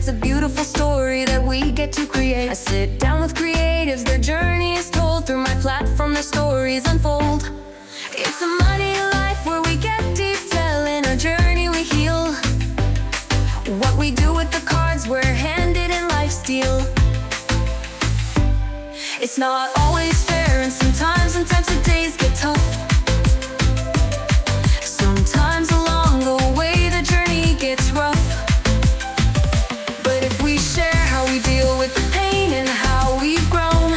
it's a beautiful story that we get to create. I sit down with creatives, their journey is told. Through my platform, their stories unfold. It's a muddy life where we get deep, telling our journey we heal. What we do with the cards we're handed in life's deal. It's not always fair, and sometimes the days get tough. Sometimes along the way the journey gets rough. But if we share how we deal with the pain and how we've grown,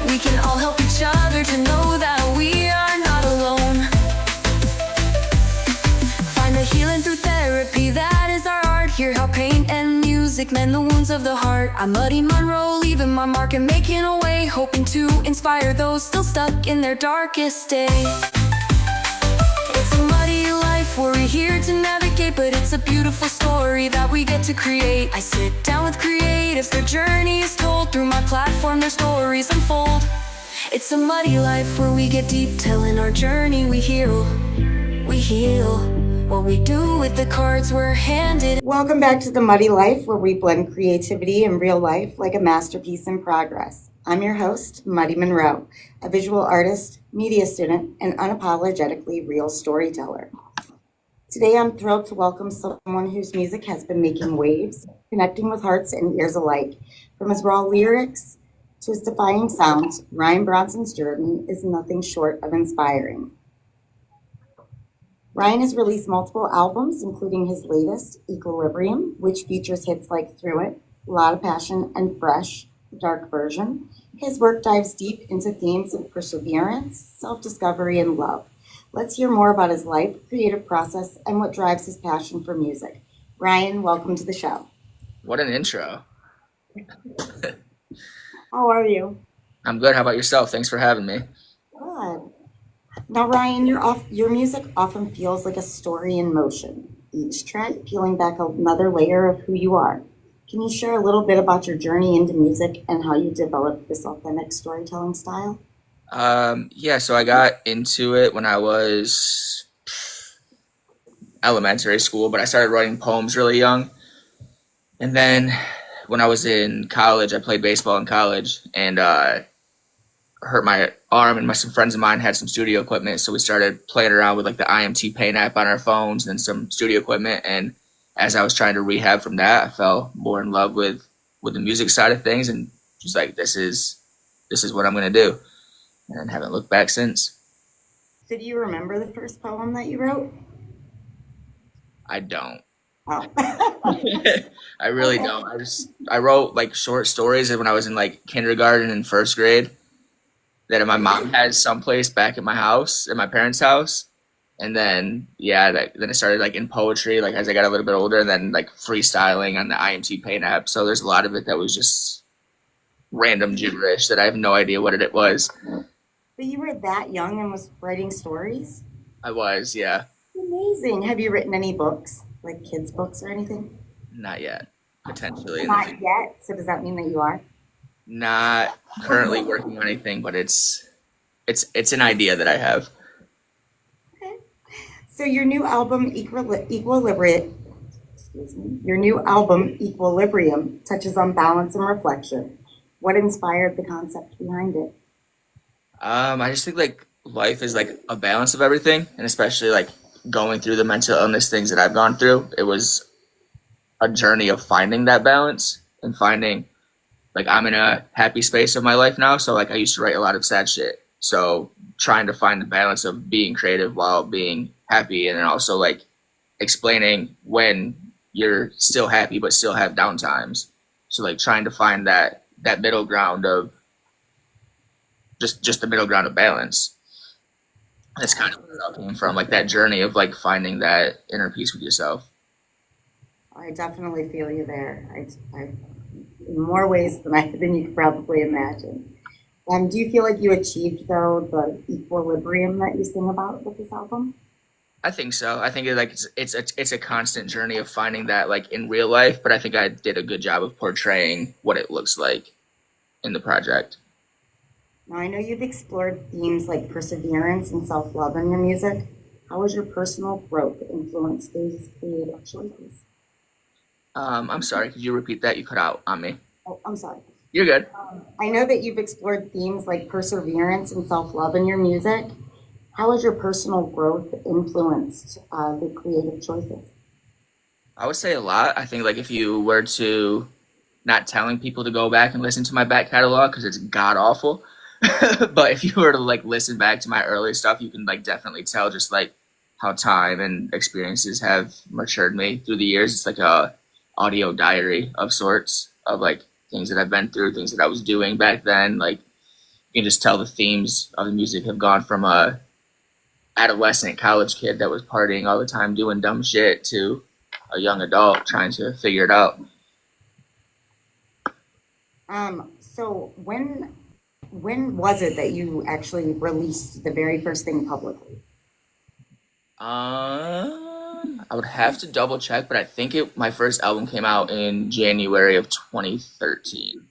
we can all help each other to know that we are not alone. Find the healing through therapy, that is our art. Hear how pain and music mend the wounds of the heart. I'm Muddy Monroe, leaving my mark and making a way, hoping to inspire those still stuck in their darkest day. It's a muddy life where we're here to navigate, but it's a beautiful story that we get to create. I sit down with creatives, their journey is told. Through my platform, their stories unfold. It's a muddy life where we get deep, telling our journey we heal. We heal. What we do with the cards we're handed. Welcome back to The Muddy Life, where we blend creativity and real life like a masterpiece in progress. I'm your host, Muddy Monroe, a visual artist, media student, and unapologetically real storyteller. Today I'm thrilled to welcome someone whose music has been making waves, connecting with hearts and ears alike. From his raw lyrics to his defying sounds, Ryan Bronson's journey is nothing short of inspiring. Ryan has released multiple albums, including his latest, Equilibrium, which features hits like Through It, A Lot of Passion, and Fresh, the dark version. His work dives deep into themes of perseverance, self-discovery, and love. Let's hear more about his life, creative process, and what drives his passion for music. Ryan, welcome to the show. What an intro. How are you? I'm good. How about yourself? Thanks for having me. Good. Now, Ryan, your music often feels like a story in motion, each track peeling back another layer of who you are. Can you share a little bit about your journey into music and how you developed this authentic storytelling style? So I got into it when I was elementary school, but I started writing poems really young. And then when I was in college, I played baseball in college and hurt my arm, and some friends of mine had some studio equipment, so we started playing around with like the IMT Paint app on our phones and some studio equipment. And as I was trying to rehab from that, I fell more in love with the music side of things, and just like this is what I'm gonna do, and haven't looked back since. So do you remember the first poem that you wrote? I don't. Oh. I really don't. I wrote like short stories when I was in like kindergarten and first grade that my mom had someplace back at my house, at my parents' house. And then, then I started like in poetry, like as I got a little bit older, and then like freestyling on the IMT Paint app. So there's a lot of it that was just random gibberish that I have no idea what it was. But you were that young and was writing stories? I was, yeah. Amazing. Have you written any books, like kids' books or anything? Not yet, potentially. Not yet? So does that mean that you are? Not currently working on anything, but it's an idea that I have. Okay. So your new album Equilibrium touches on balance and reflection. What inspired the concept behind it? I just think like life is like a balance of everything, and especially like going through the mental illness things that I've gone through, it was a journey of finding that balance and finding like I'm in a happy space of my life now. So like I used to write a lot of sad shit. So trying to find the balance of being creative while being happy, and then also like explaining when you're still happy but still have down times. So like trying to find that middle ground of just the middle ground of balance. That's kind of where it all came from, like that journey of like finding that inner peace with yourself. I definitely feel you there. I in more ways than you could probably imagine. Do you feel like you achieved, though, the equilibrium that you sing about with this album? I think so. I think it's a constant journey of finding that like in real life, but I think I did a good job of portraying what it looks like in the project. Now, I know you've explored themes like perseverance and self-love in your music. How has your personal growth influenced these creative choices? I'm sorry, could you repeat that? You cut out on me. Oh, I'm sorry. You're good. I know that you've explored themes like perseverance and self love in your music. How has your personal growth influenced the creative choices? I would say a lot. I think like if you were to not telling people to go back and listen to my back catalog because it's god awful, but if you were to like listen back to my earlier stuff, you can like definitely tell just like how time and experiences have matured me through the years. It's like a audio diary of sorts of like things that I've been through, things that I was doing back then. Like you can just tell the themes of the music have gone from a adolescent college kid that was partying all the time doing dumb shit to a young adult trying to figure it out. So when was it that you actually released the very first thing publicly? I would have to double check, but I think it my first album came out in January of 2013.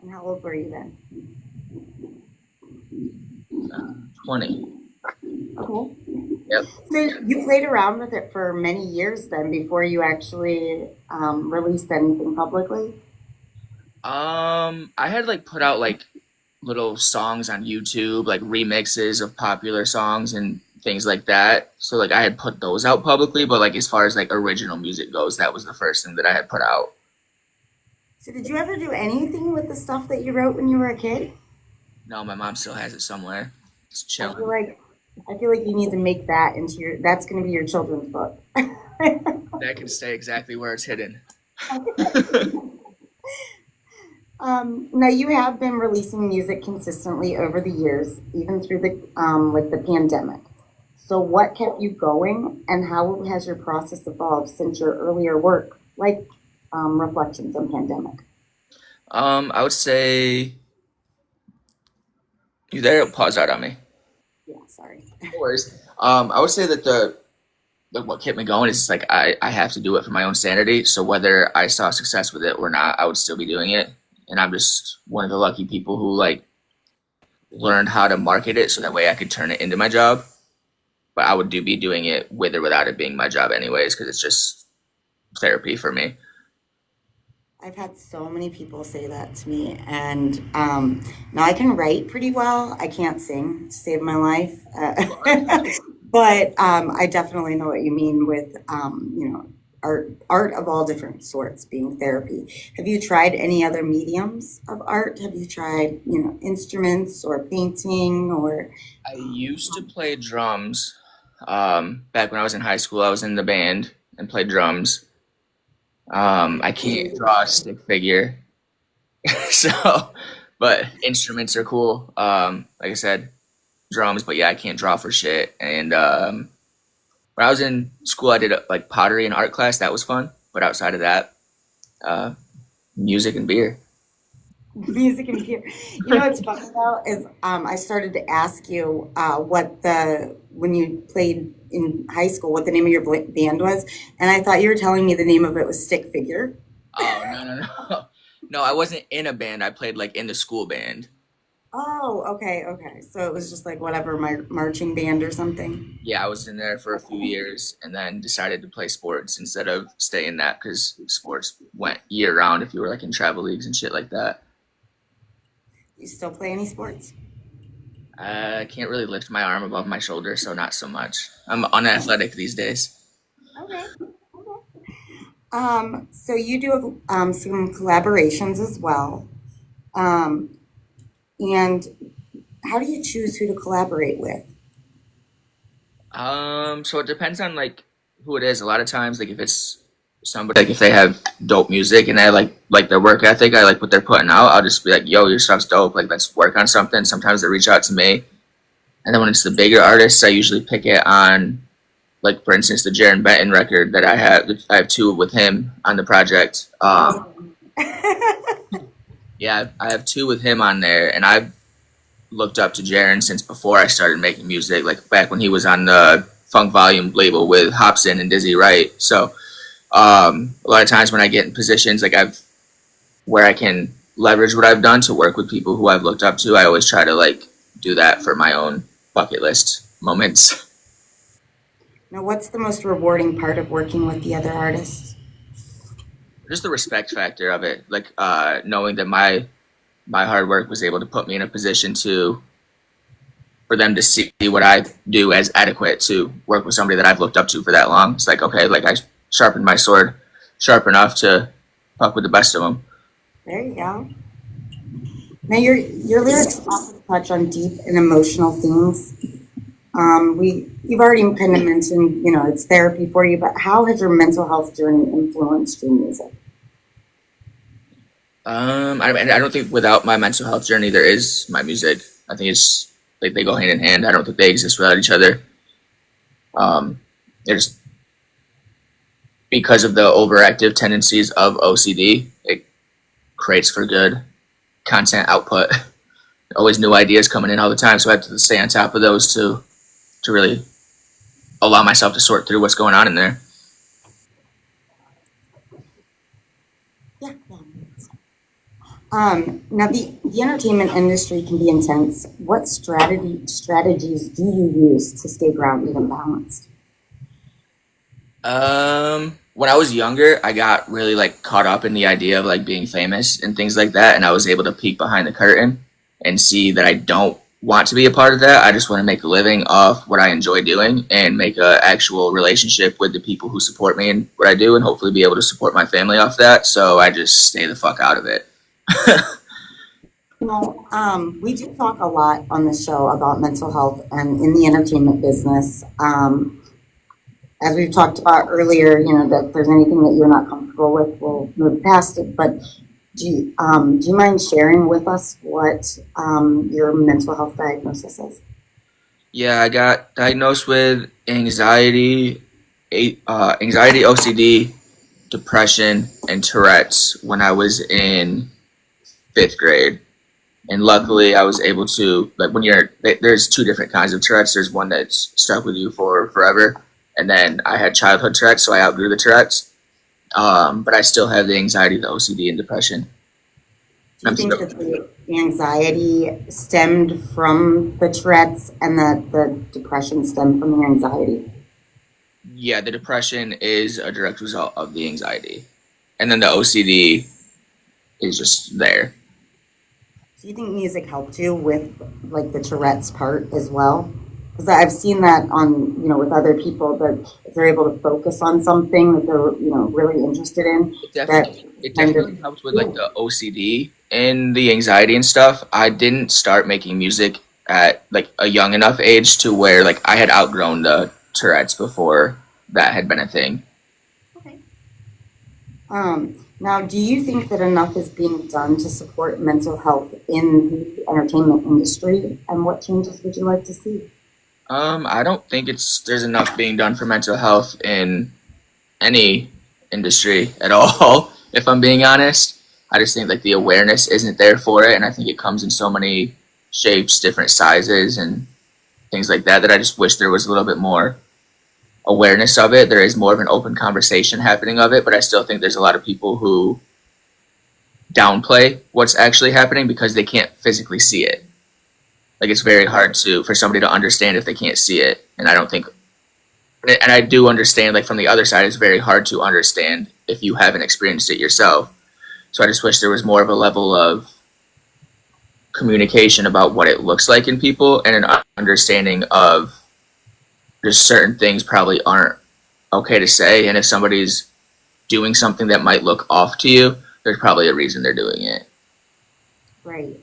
And how old were you then? 20. Okay. Yep. So you played around with it for many years then before you actually released anything publicly? I had like put out like little songs on YouTube, like remixes of popular songs and things like that. So like I had put those out publicly, but like as far as like original music goes, that was the first thing that I had put out. So did you ever do anything with the stuff that you wrote when you were a kid? No, my mom still has it somewhere. It's I feel chilling. like I feel like you need to make that into your that's going to be your children's book. That can stay exactly where it's hidden. Now you have been releasing music consistently over the years, even through the like the pandemic. So what kept you going, and how has your process evolved since your earlier work, like Reflections on Pandemic? I would say you there. Pause out on me. Yeah, sorry. No worries. I would say that what kept me going is like I have to do it for my own sanity. So whether I saw success with it or not, I would still be doing it. And I'm just one of the lucky people who like learned how to market it so that way I could turn it into my job. But I would be doing it with or without it being my job anyways, because it's just therapy for me. I've had so many people say that to me, and now I can write pretty well. I can't sing to save my life, but I definitely know what you mean with art of all different sorts being therapy. Have you tried any other mediums of art? Have you tried instruments or painting or I used to play drums. Back when I was in high school, I was in the band and played drums. I can't draw a stick figure, so but instruments are cool. Like I said, drums, but yeah, I can't draw for shit. And when I was in school, I did like pottery and art class. That was fun. But outside of that, uh, music and beer. music and beer? You know what's funny though is I started to ask you what the when you played in high school what the name of your band was, and I thought you were telling me the name of it was Stick Figure. Oh no no no, no! I wasn't in a band. I played like in the school band. Oh, okay, okay. So it was just like whatever marching band or something. Yeah, I was in there for a few years, and then decided to play sports instead of stay in that because sports went year round if you were like in travel leagues and shit like that. You still play any sports? I can't really lift my arm above my shoulder, so not so much. I'm unathletic these days. Okay. So you do some collaborations as well. Um, and how do you choose who to collaborate with? So it depends on like who it is. A lot of times, like if it's somebody like if they have dope music and I like their work ethic, I like what they're putting out. I'll just be like, "Yo, your stuff's dope. Like let's work on something." Sometimes they reach out to me, and then when it's the bigger artists, I usually pick it on like for instance the Jaron Benton record that I have. I have two with him on the project. Awesome. Yeah, I have two with him on there, and I've looked up to Jaron since before I started making music, like back when he was on the Funk Volume label with Hobson and Dizzy Wright. So a lot of times when I get in positions like I've where I can leverage what I've done to work with people who I've looked up to, I always try to like do that for my own bucket list moments. Now, what's the most rewarding part of working with the other artists? just the respect factor of it, like knowing that my hard work was able to put me in a position to for them to see what I do as adequate to work with somebody that I've looked up to for that long. It's like, okay, like I sharpened my sword sharp enough to fuck with the best of them. There you go. Now, your lyrics often touch on deep and emotional themes. You've already kind of mentioned, it's therapy for you, but how has your mental health journey influenced your music? I don't think without my mental health journey there is my music. I think it's like they go hand in hand. I don't think they exist without each other. There's because of the overactive tendencies of OCD, it creates for good content output. Always new ideas coming in all the time, so I have to stay on top of those to really allow myself to sort through what's going on in there. Yeah. Now, the entertainment industry can be intense. What strategies do you use to stay grounded and balanced? When I was younger, I got really like caught up in the idea of like being famous and things like that, and I was able to peek behind the curtain and see that I don't want to be a part of that. I just want to make a living off what I enjoy doing and make a actual relationship with the people who support me and what I do, and hopefully be able to support my family off that. So I just stay the fuck out of it. We do talk a lot on the show about mental health and in the entertainment business. As we've talked about earlier, that if there's anything that you're not comfortable with, we'll move past it. But do you mind sharing with us what your mental health diagnosis is? Yeah, I got diagnosed with anxiety, OCD, depression, and Tourette's when I was in fifth grade. And luckily, I was able to like there's two different kinds of Tourette's. There's one that's stuck with you for forever, and then I had childhood Tourette's, so I outgrew the Tourette's. But I still have the anxiety, the OCD, and depression. Do you think that the anxiety stemmed from the Tourette's and that the depression stemmed from the anxiety? Yeah, the depression is a direct result of the anxiety, and then the OCD is just there. Do you think music helped you with like the Tourette's part as well? Because I've seen that on, with other people that if they're able to focus on something that they're, really interested in, It definitely helps with like the OCD and the anxiety and stuff. I didn't start making music at like a young enough age to where like I had outgrown the Tourette's before that had been a thing. Okay. Now, do you think that enough is being done to support mental health in the entertainment industry? And what changes would you like to see? I don't think there's enough being done for mental health in any industry at all, if I'm being honest. I just think like the awareness isn't there for it, and I think it comes in so many shapes, different sizes, and things like that I just wish there was a little bit more awareness of it. There is more of an open conversation happening of it, but I still think there's a lot of people who downplay what's actually happening because they can't physically see it. Like it's very hard for somebody to understand if they can't see it, and I do understand like from the other side, it's very hard to understand if you haven't experienced it yourself. So I just wish there was more of a level of communication about what it looks like in people and an understanding of just certain things probably aren't okay to say, and if somebody's doing something that might look off to you, there's probably a reason they're doing it. Right.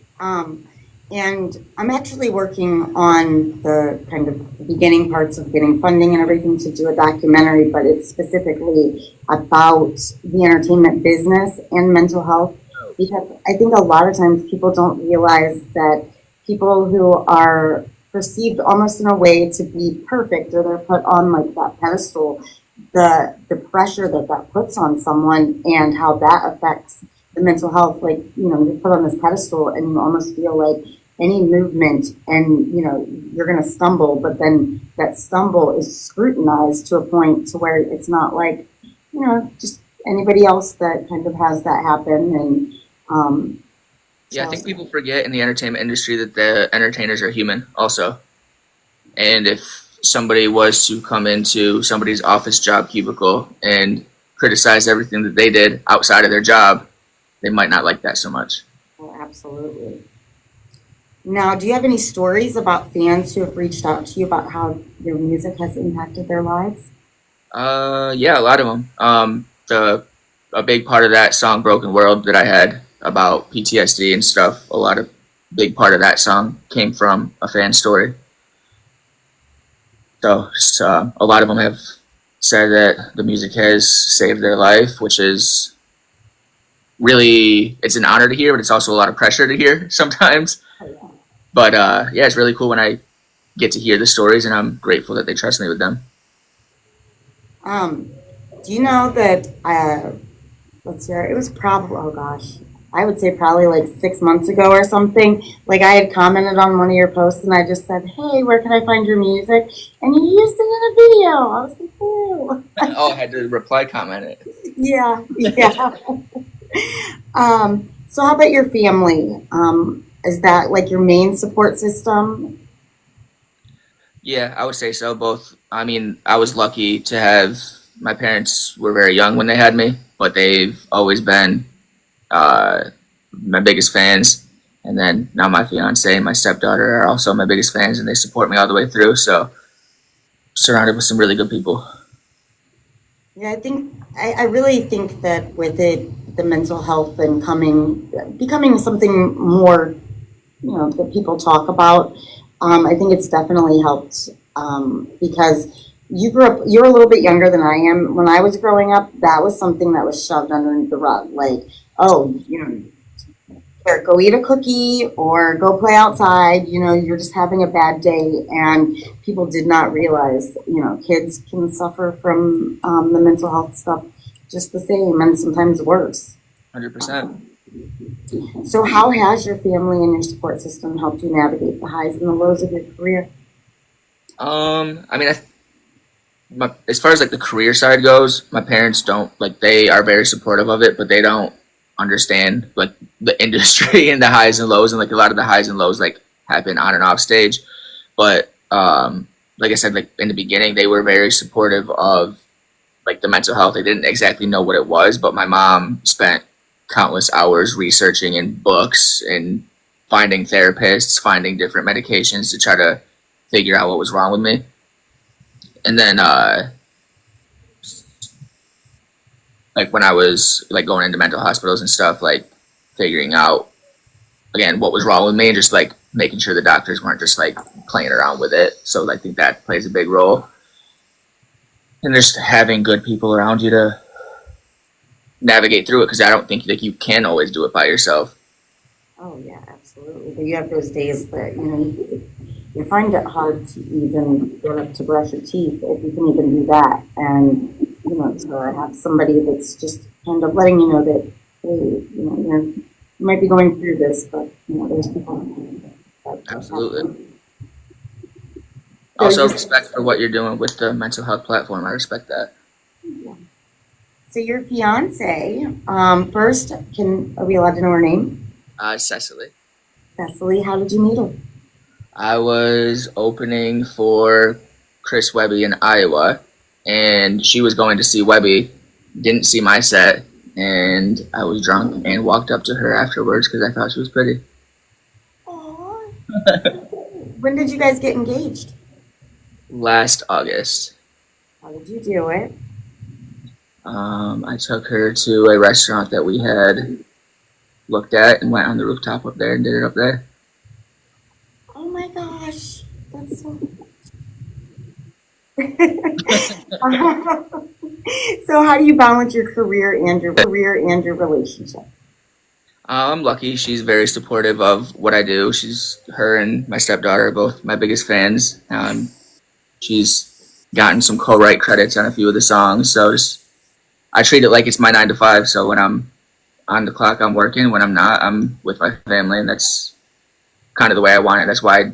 And I'm actually working on the kind of the beginning parts of getting funding and everything to do a documentary, but it's specifically about the entertainment business and mental health, because I think a lot of times people don't realize that people who are perceived almost in a way to be perfect, or they're put on like that pedestal, the pressure that puts on someone and how that affects the mental health. Like, you're put on this pedestal and you almost feel like any movement and, you're going to stumble, but then that stumble is scrutinized to a point to where it's not like, just anybody else that kind of has that happen. And, yeah, I think people forget in the entertainment industry that the entertainers are human also. And if somebody was to come into somebody's office job cubicle and criticize everything that they did outside of their job, they might not like that so much. Oh, absolutely. Now, do you have any stories about fans who have reached out to you about how your music has impacted their lives? Yeah, a lot of them. The a big part of that song "Broken World" that I had about PTSD and stuff. A lot of big part of that song came from a fan story. So a lot of them have said that the music has saved their life, which is really it's an honor to hear, but it's also a lot of pressure to hear sometimes. Oh, yeah. But yeah, it's really cool when I get to hear the stories, and I'm grateful that they trust me with them. Um, do you know that, let's see, it was probably, oh gosh, I would say probably like 6 months ago or something. Like I had commented on one of your posts and I just said, hey, where can I find your music? And you used it in a video. I was like, oh. Oh, I had to reply comment it. Yeah, yeah. So how about your family? Is that like your main support system? Yeah, I would say so. Both. I mean, I was lucky to have my parents were very young when they had me, but they've always been my biggest fans. And then now my fiance and my stepdaughter are also my biggest fans, and they support me all the way through. So surrounded with some really good people. Yeah, I really think that with it, the mental health and becoming something more, that people talk about. I think it's definitely helped because you're a little bit younger than I am. When I was growing up, that was something that was shoved under the rug. Like, oh, here, go eat a cookie or go play outside. You're just having a bad day. And people did not realize, kids can suffer from the mental health stuff just the same and sometimes worse. 100%. So, how has your family and your support system helped you navigate the highs and the lows of your career? I mean, as far as like the career side goes, my parents don't like they are very supportive of it, but they don't understand like the industry and the highs and lows, and like a lot of the highs and lows like happen on and off stage. But like I said, like in the beginning, they were very supportive of like the mental health. They didn't exactly know what it was, but my mom spent countless hours researching in books and finding therapists, finding different medications to try to figure out what was wrong with me. And then like when I was like going into mental hospitals and stuff, like figuring out again what was wrong with me and just like making sure the doctors weren't just like playing around with it. So I think that plays a big role. And just having good people around you to navigate through it, because I don't think like you can always do it by yourself. Oh yeah, absolutely. But you have those days that you find it hard to even get up to brush your teeth if you can even do that, and to have somebody that's just kind of letting you know that hey, you might be going through this, but there's people that Absolutely. so Also, your respect for what you're doing with the mental health platform. I respect that. so your fiance, first, are we allowed to know her name? Cecily. Cecily, how did you meet her? I was opening for Chris Webby in Iowa, and she was going to see Webby, didn't see my set, and I was drunk and walked up to her afterwards because I thought she was pretty. Aww. When did you guys get engaged? Last August. How did you do it? I took her to a restaurant that we had looked at and went on the rooftop up there and did it up there. Oh my gosh, that's so. So, how do you balance your career and your relationship? I'm lucky. She's very supportive of what I do. Her and my stepdaughter are both my biggest fans. She's gotten some co-write credits on a few of the songs, so I treat it like it's my 9 to 5. So when I'm on the clock, I'm working. When I'm not, I'm with my family, and that's kind of the way I want it. That's why I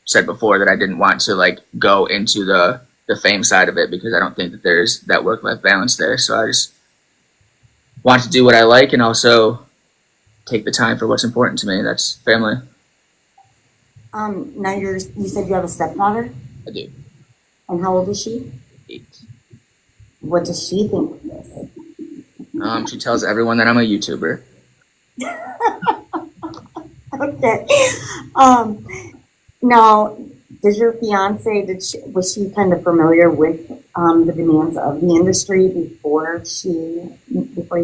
said before that I didn't want to like go into the fame side of it, because I don't think that there's that work-life balance there. So I just want to do what I like and also take the time for what's important to me. That's family. Now you said you have a stepdaughter, I do. and how old is she? 8. What does she think of this? She tells everyone that I'm a YouTuber. Okay. Um, Now, does your fiance, was she kind of familiar with the demands of the industry before you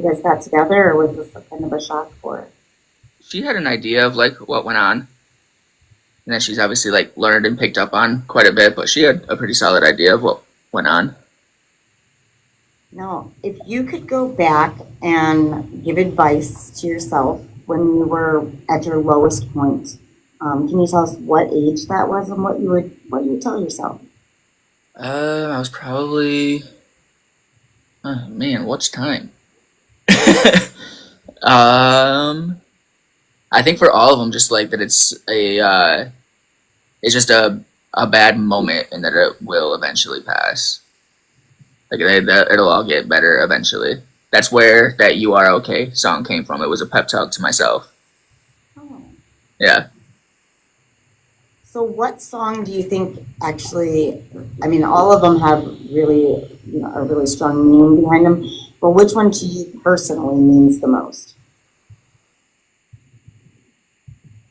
guys got together, or was this a kind of a shock for her? She had an idea of like what went on, and then she's obviously like learned and picked up on quite a bit, but she had a pretty solid idea of what went on. Now, if you could go back and give advice to yourself when you were at your lowest point, can you tell us what age that was and what you would tell yourself? I was probably, oh man, what's time? um, I think for all of them, just like that, it's just a bad moment, and that it will eventually pass. Like that it'll all get better eventually. That's where that "You Are Okay" song came from. It was a pep talk to myself. Oh. Yeah. So, what song do you think actually? I mean, all of them have really, a really strong meaning behind them. But which one to you personally means the most?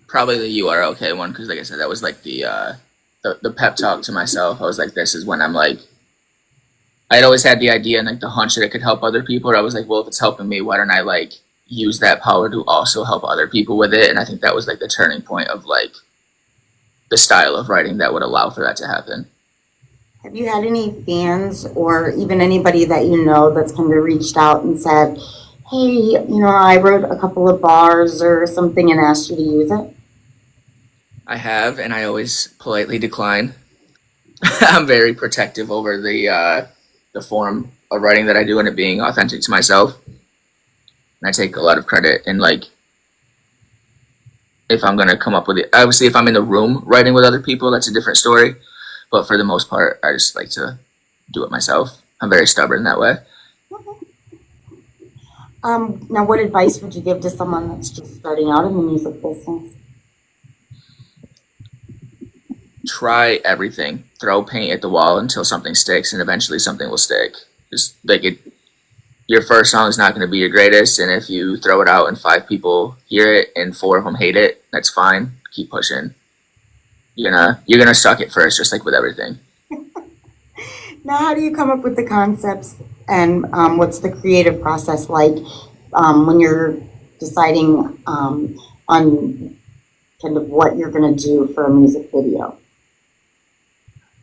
Probably the "You Are Okay" one, because like I said, that was like the pep talk to myself. I was like, this is when I'm like, I'd always had the idea and like the hunch that it could help other people. Or I was like, well, if it's helping me, why don't I like use that power to also help other people with it? And I think that was like the turning point of like the style of writing that would allow for that to happen. Have you had any fans or even anybody that you know that's kind of reached out and said, "Hey, I wrote a couple of bars or something and asked you to use it"? I have, and I always politely decline. I'm very protective over the form of writing that I do and it being authentic to myself. And I take a lot of credit in like if I'm gonna come up with it. Obviously, if I'm in the room writing with other people, that's a different story. But for the most part, I just like to do it myself. I'm very stubborn that way. Now, what advice would you give to someone that's just starting out in the music business? Try everything. Throw paint at the wall until something sticks, and eventually something will stick. Just like it, your first song is not going to be your greatest, and if you throw it out and five people hear it and four of them hate it, that's fine. Keep pushing. You're gonna suck at first, just like with everything. Now, how do you come up with the concepts, and what's the creative process like when you're deciding on kind of what you're going to do for a music video?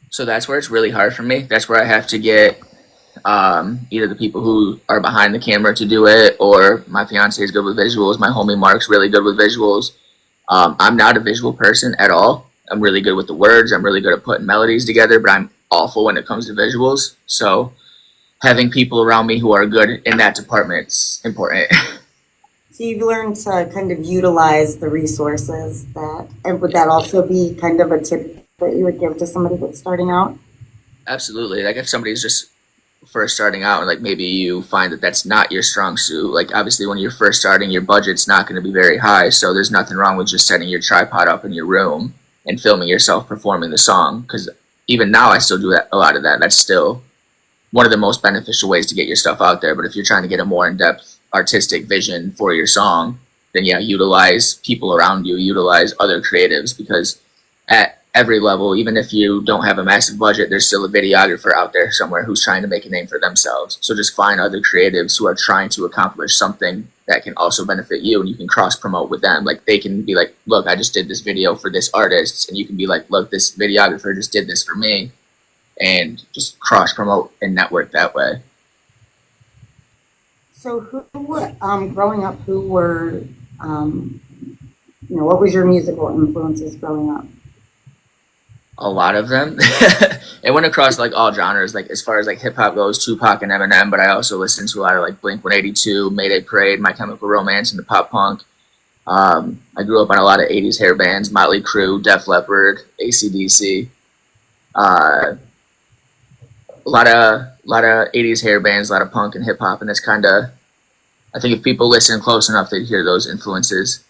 So that's where it's really hard for me. That's where I have to get either the people who are behind the camera to do it, or my fiance is good with visuals. My homie Mark's really good with visuals. I'm not a visual person at all. I'm really good with the words. I'm really good at putting melodies together, but I'm awful when it comes to visuals. So having people around me who are good in that department's important. So you've learned to kind of utilize the resources and would that also be kind of a tip that you would give to somebody that's starting out? Absolutely. Like if somebody's just first starting out and like maybe you find that that's not your strong suit, like obviously when you're first starting, your budget's not going to be very high. So there's nothing wrong with just setting your tripod up in your room and filming yourself performing the song. Because even now I still do that, a lot of that. That's still one of the most beneficial ways to get your stuff out there. But if you're trying to get a more in-depth artistic vision for your song, then yeah, utilize people around you, utilize other creatives, because at every level, even if you don't have a massive budget, there's still a videographer out there somewhere who's trying to make a name for themselves. So just find other creatives who are trying to accomplish something that can also benefit you, and you can cross promote with them. Like they can be like, look, I just did this video for this artist, and you can be like, look, this videographer just did this for me, and just cross promote and network that way. So growing up, what was your musical influences growing up? A lot of them. It went across like all genres, like as far as like hip hop goes, Tupac and Eminem, but I also listened to a lot of like Blink 182, Mayday Parade, My Chemical Romance, and the pop punk. I grew up on a lot of 80s hair bands, Motley Crue, Def Leppard, AC/DC. A lot of 80s hair bands, a lot of punk and hip hop, and that's kind of, I think if people listen close enough, they'd hear those influences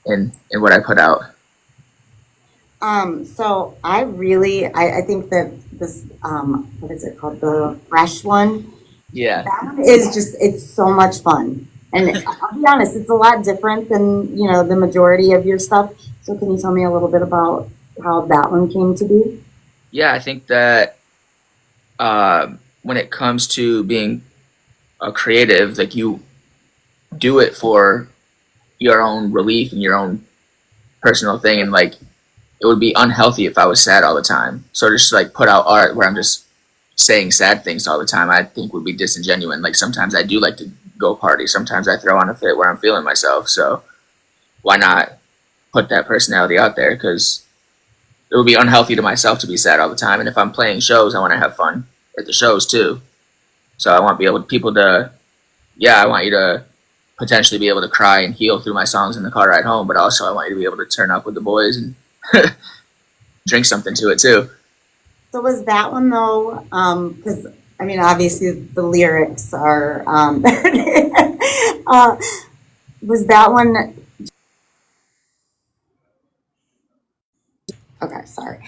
in what I put out. So I think that this, what is it called? The Fresh one. Yeah. That one is just, it's so much fun. And I'll be honest, it's a lot different than, the majority of your stuff. So can you tell me a little bit about how that one came to be? Yeah, I think that when it comes to being a creative, like you do it for your own relief and your own personal thing, and like it would be unhealthy if I was sad all the time. So just like put out art where I'm just saying sad things all the time, I think would be disingenuous. Like sometimes I do like to go party. Sometimes I throw on a fit where I'm feeling myself. So why not put that personality out there? Because it would be unhealthy to myself to be sad all the time. And if I'm playing shows, I want to have fun at the shows too. So I want to be able to people to, yeah, I want you to potentially be able to cry and heal through my songs in the car ride home, but also I want you to be able to turn up with the boys and drink something to it too. So was that one though? Because I mean, obviously the lyrics are. Uh, was that one? Okay, sorry.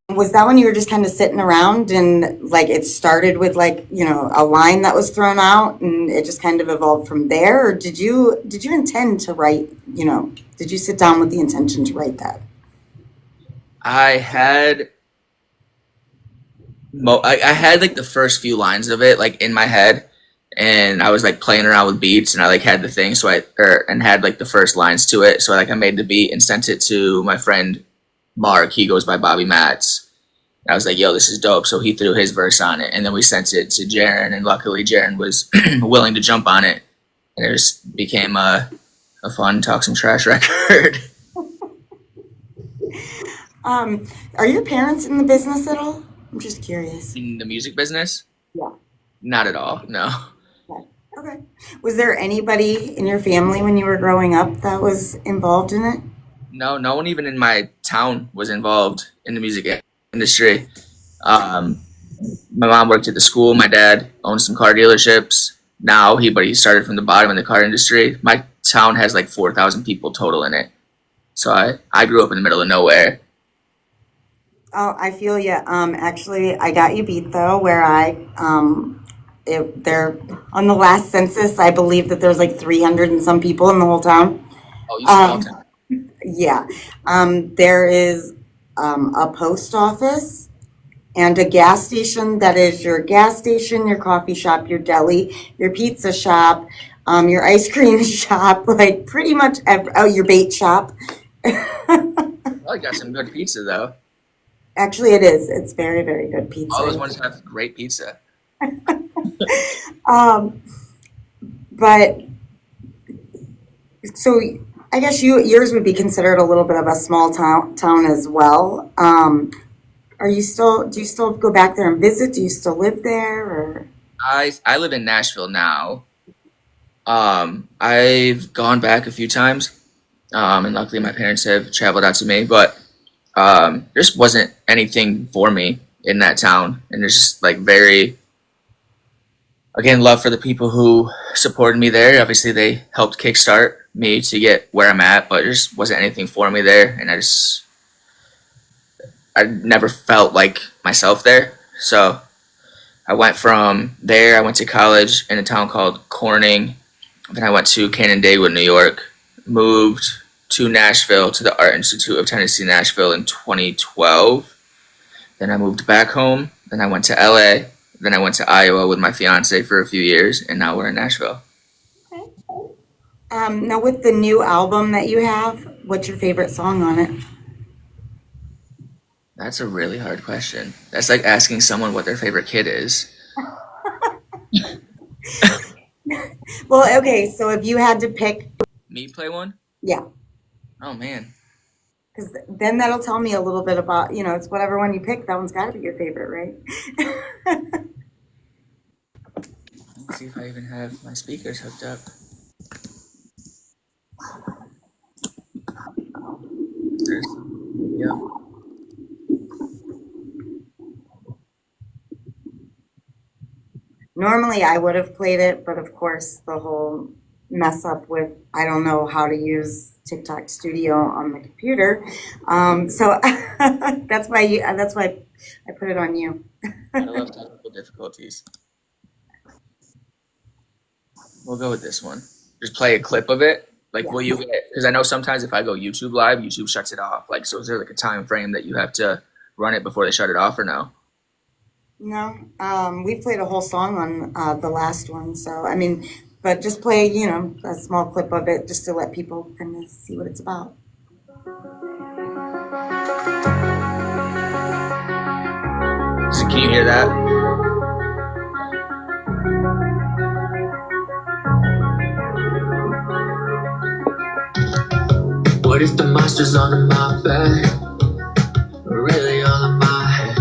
Was that when you were just kind of sitting around and like it started with like a line that was thrown out and it just kind of evolved from there, or did you intend to write? Did you sit down with the intention to write that? I had I had like the first few lines of it like in my head, and I was like playing around with beats, and I like had the thing, so and had like the first lines to it. So like I made the beat and sent it to my friend Mark. He goes by Bobby Matz. And I was like, "Yo, this is dope." So he threw his verse on it, and then we sent it to Jaren, and luckily Jaren was willing to jump on it, and it just became a fun talk some trash record. Are your parents in the business at all? I'm just curious. In the music business, Yeah. not at all. No. Okay. Okay. Was there anybody in your family when you were growing up that was involved in it? No, no one even in my town was involved in the music industry. Um, my mom worked at the school. My dad owned some car dealerships. But he started from the bottom in the car industry. My town has like 4,000 people total in it. So I grew up in the middle of nowhere. Oh, I feel you. Actually, I got you beat though, where they're on the last census. I believe that there's like 300 and some people in the whole town. Oh, you small Um, town. yeah. There is a post office and a gas station that is your gas station, your coffee shop, your deli, your pizza shop, your ice cream shop, like pretty much your bait shop. Well, I got some good pizza though. Actually, it is. It's very, very good All those pizza. ones have great pizza. Um, but so I guess yours would be considered a little bit of a small town as well. Do you still go back there and visit? Do you still live there or? I live in Nashville now. I've gone back a few times, and luckily my parents have traveled out to me, but there just wasn't anything for me in that town, and there's just like very again love for the people who supported me there. Obviously, they helped kickstart me to get where I'm at, but there just wasn't anything for me there, and I never felt like myself there. So I went from there. I went to college in a town called Corning. Then I went to Canandaigua, New York. Moved to Nashville to the Art Institute of Tennessee, Nashville in 2012. Then I moved back home. Then I went to LA. Then I went to Iowa with my fiance for a few years, and now we're in Nashville. Now with the new album that you have, what's your favorite song on it? That's a really hard question. That's like asking someone what their favorite kid is. Well, okay, so if you had to pick, Me play one? yeah, Oh man. because then that'll tell me a little bit about, it's whatever one you pick, that one's got to be your favorite, right? Let's see if I even have my speakers hooked up. There's, yeah. Normally I would have played it, but of course the whole mess up with I don't know how to use TikTok Studio on the computer. So that's why I put it on you. I love technical difficulties. We'll go with this one. Just play a clip of it. Like, Yeah. will you get? Because I know sometimes if I go YouTube live, YouTube shuts it off. Like, so is there like a time frame that you have to run it before they shut it off, or no? No, we played a whole song on the last one, so I mean, but just play, a small clip of it just to let people kind of see what it's about. So can you hear that? What if the monster's on my back, really all in my head,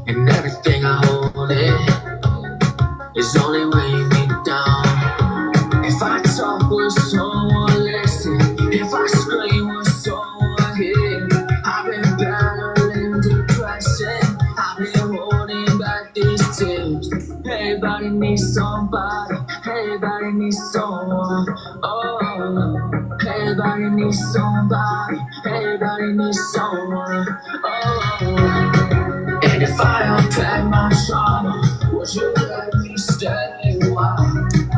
and everything I hold in is only weighing me down? If I talk, will someone listen? If I scream, will someone hear? I've been battling depression, I've been holding back these tears. Everybody needs somebody, everybody needs someone. Oh, everybody needs somebody, everybody needs someone. Oh, and if I unpack my trauma, would you let me stay? Why?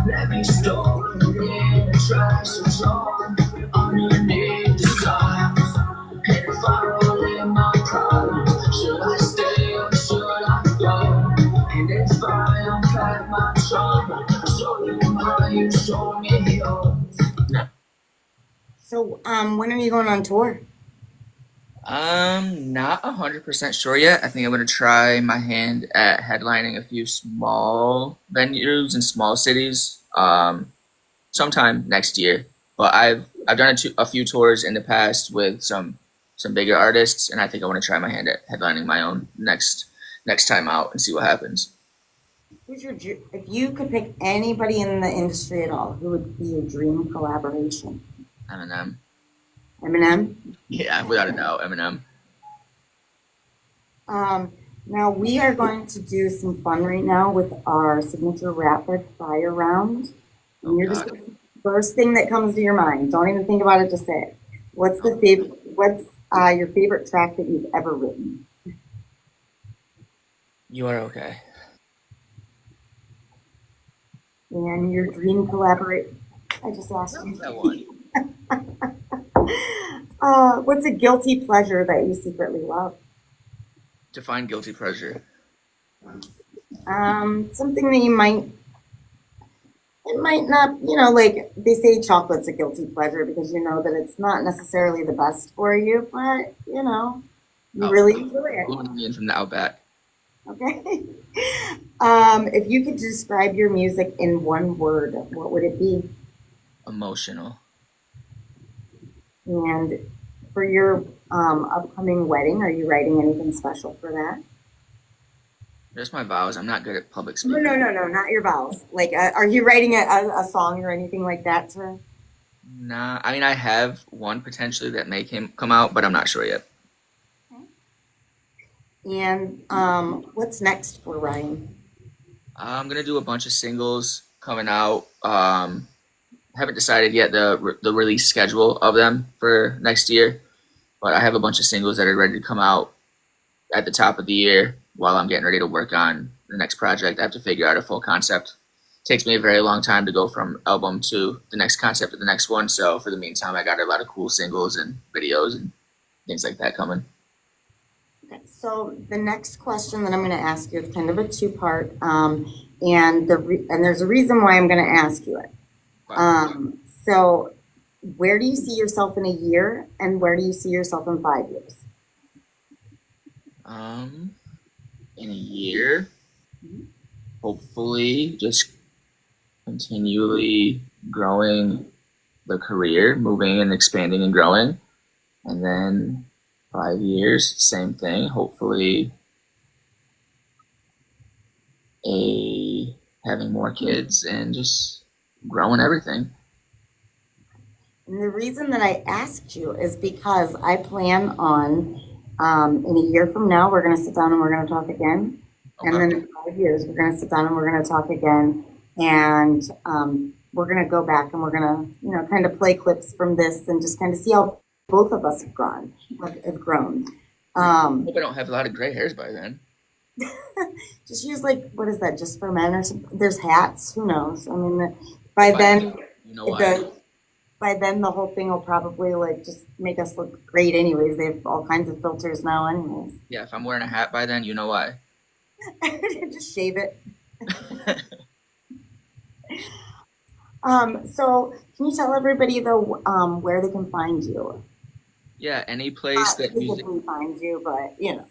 Let me store it in the trash of joy underneath the stars. And if I roll in my problems, should I stay or should I go? And if I unpack my trauma, show you mine, you show me yours. So, when are you going on tour? Not 100% sure yet. I think I'm gonna try my hand at headlining a few small venues in small cities. Sometime next year. But I've done a few tours in the past with some bigger artists, and I think I want to try my hand at headlining my own next time out and see what happens. If you could pick anybody in the industry at all, who would be your dream collaboration? Eminem. Eminem? Yeah, without a doubt, Eminem. Now we are going to do some fun right now with our signature rapid fire round. And you're just God. first thing that comes to your mind. Don't even think about it, just say it. What's your favorite track that you've ever written? You are okay. And your dream collaborate? I just asked you. That one. What's a guilty pleasure that you secretly love? Define guilty pleasure. Something that it might not, like they say chocolate's a guilty pleasure because you know that it's not necessarily the best for you, but you really enjoy it. Being from the Outback. Okay. If you could describe your music in one word, what would it be? Emotional. And for your upcoming wedding, are you writing anything special for that? Just my vows. I'm not good at public No, speaking. no, not your vows. Like, are you writing a song or anything like that? Nah, I mean I have one potentially that may come out, but I'm not sure yet. And what's next for Ryan? I'm gonna do a bunch of singles coming out. Haven't decided yet the release schedule of them for next year, but I have a bunch of singles that are ready to come out at the top of the year while I'm getting ready to work on the next project. I have to figure out a full concept. It takes me a very long time to go from album to the next concept to the next one. So for the meantime, I got a lot of cool singles and videos and things like that coming. Okay, so the next question that I'm going to ask you is kind of a two-part, and there's a reason why I'm going to ask you it. So where do you see yourself in a year, and where do you see yourself in 5 years? In a year, hopefully just continually growing the career, moving and expanding and growing. And then 5 years, same thing, hopefully having more kids and just growing everything. And the reason that I asked you is because I plan on, in a year from now, we're going to sit down and we're going to talk again. And then in 5 years, we're going to sit down and we're going to talk again. And we're going to go back and we're going to, kind of play clips from this and just kind of see how both of us have grown. I hope I don't have a lot of gray hairs by then. Just use like, what is that? Just for men or something? There's hats. Who knows? I mean, by If I then do, you know it why? does. By then the whole thing will probably like just make us look great anyways. They have all kinds of filters now anyways. Yeah, if I'm wearing a hat by then, you know why? Just shave it. So can you tell everybody though where they can find you? Yeah, any place Not that music, physically find you, but you know.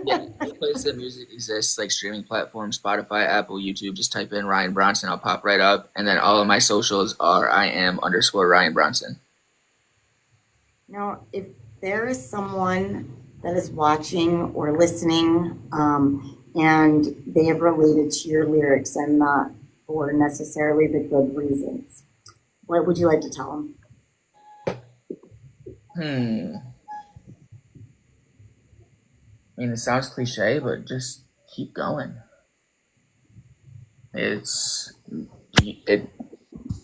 yeah, any place that music exists, like streaming platforms, Spotify, Apple, YouTube, just type in Ryan Bronson, I'll pop right up. And then all of my socials are I am underscore Ryan Bronson. Now, if there is someone that is watching or listening, and they have related to your lyrics and not for necessarily the good reasons, what would you like to tell them? Hmm. I mean, it sounds cliche, but just keep going. It's it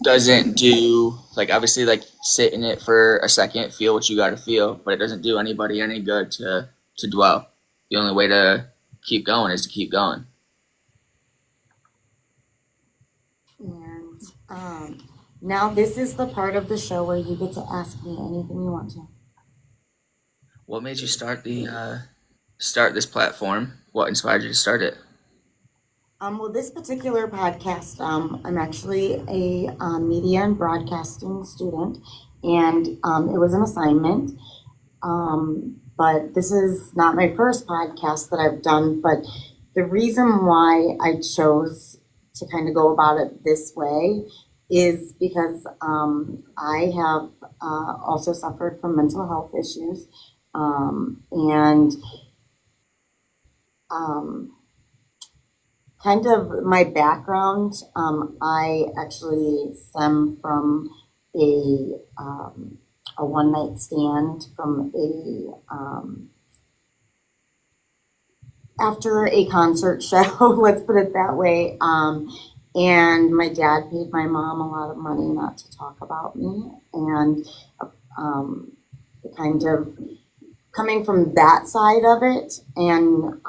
doesn't do like obviously like sit in it for a second, feel what you got to feel, but it doesn't do anybody any good to dwell. The only way to keep going is to keep going. And now this is the part of the show where you get to ask me anything you want to. What made you start this platform? What inspired you to start it? Well, this particular podcast, I'm actually a media and broadcasting student, and it was an assignment. But this is not my first podcast that I've done. But the reason why I chose to kind of go about it this way is because I have also suffered from mental health issues, and um, kind of my background, I actually stem from a one night stand from after a concert show, let's put it that way. And my dad paid my mom a lot of money not to talk about me. And it kind of coming from that side of it, and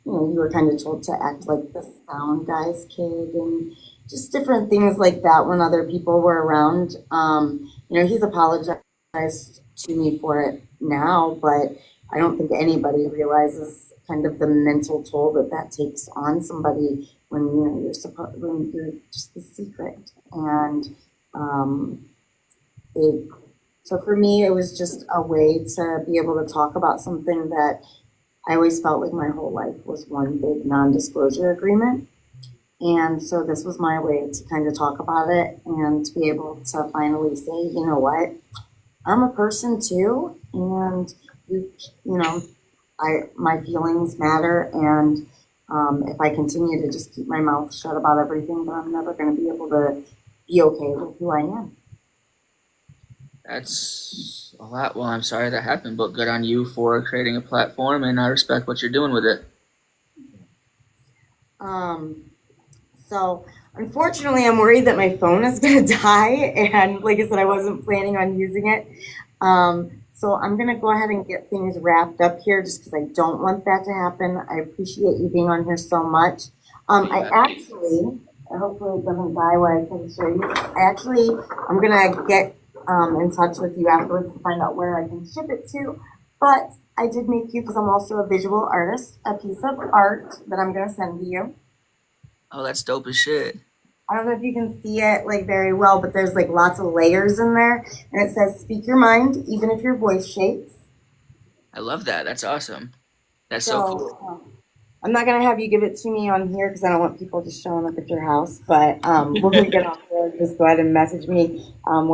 you were kind of told to act like the sound guy's kid and just different things like that when other people were around. He's apologized to me for it now, but I don't think anybody realizes kind of the mental toll that takes on somebody when when you're just the secret. And it so for me, it was just a way to be able to talk about something that I always felt like my whole life was one big non-disclosure agreement. And so this was my way to kind of talk about it and to be able to finally say, you know what, I'm a person too, and you know, my feelings matter, and if I continue to just keep my mouth shut about everything, then I'm never going to be able to be okay with who I am. That's a lot. Well, I'm sorry that happened, but good on you for creating a platform, and I respect what you're doing with it. So unfortunately, I'm worried that my phone is going to die, and like I said, I wasn't planning on using it. So I'm going to go ahead and get things wrapped up here just because I don't want that to happen. I appreciate you being on here so much. Hopefully it doesn't die while I can show you. I'm going to get in touch with you afterwards to find out where I can ship it to. But I did make you, because I'm also a visual artist, a piece of art that I'm going to send to you. Oh, that's dope as shit. I don't know if you can see it like very well, but there's like lots of layers in there, and it says "Speak your mind, even if your voice shakes." I love that. That's awesome. That's so cool. I'm not gonna have you give it to me on here because I don't want people just showing up at your house. But when we get off there, just go ahead and message me